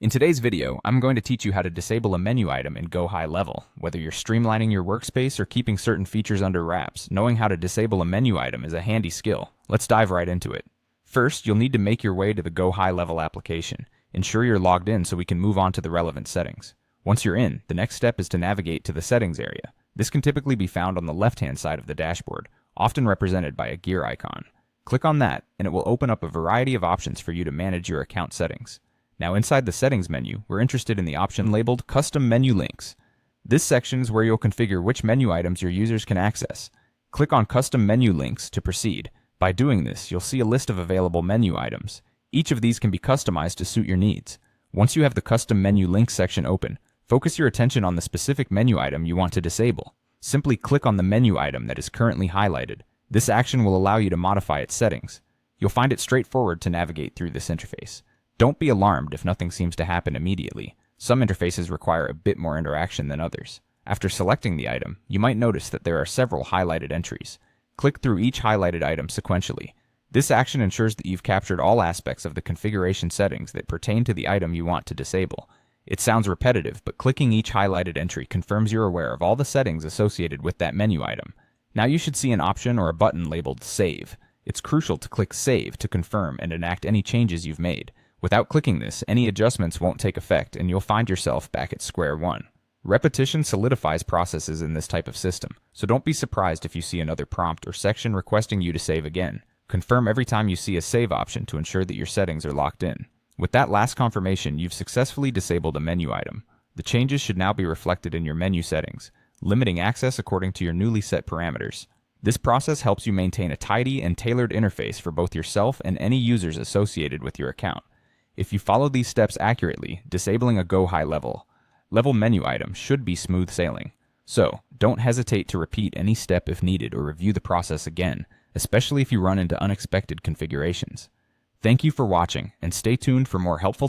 In today's video, I'm going to teach you how to disable a menu item in GoHighLevel. Whether you're streamlining your workspace or keeping certain features under wraps, knowing how to disable a menu item is a handy skill. Let's dive right into it. First, you'll need to make your way to the GoHighLevel application. Ensure you're logged in so we can move on to the relevant settings. Once you're in, the next step is to navigate to the settings area. This can typically be found on the left-hand side of the dashboard, often represented by a gear icon. Click on that, and it will open up a variety of options for you to manage your account settings. Now inside the settings menu, we're interested in the option labeled Custom Menu Links. This section is where you'll configure which menu items your users can access. Click on Custom Menu Links to proceed. By doing this, you'll see a list of available menu items. Each of these can be customized to suit your needs. Once you have the Custom Menu Links section open, focus your attention on the specific menu item you want to disable. Simply click on the menu item that is currently highlighted. This action will allow you to modify its settings. You'll find it straightforward to navigate through this interface. Don't be alarmed if nothing seems to happen immediately. Some interfaces require a bit more interaction than others. After selecting the item, you might notice that there are several highlighted entries. Click through each highlighted item sequentially. This action ensures that you've captured all aspects of the configuration settings that pertain to the item you want to disable. It sounds repetitive, but clicking each highlighted entry confirms you're aware of all the settings associated with that menu item. Now you should see an option or a button labeled Save. It's crucial to click Save to confirm and enact any changes you've made. Without clicking this, any adjustments won't take effect and you'll find yourself back at square one. Repetition solidifies processes in this type of system, so don't be surprised if you see another prompt or section requesting you to save again. Confirm every time you see a save option to ensure that your settings are locked in. With that last confirmation, you've successfully disabled a menu item. The changes should now be reflected in your menu settings, limiting access according to your newly set parameters. This process helps you maintain a tidy and tailored interface for both yourself and any users associated with your account. If you follow these steps accurately, disabling a GoHighLevel menu item should be smooth sailing. So, don't hesitate to repeat any step if needed or review the process again, especially if you run into unexpected configurations. Thank you for watching, and stay tuned for more helpful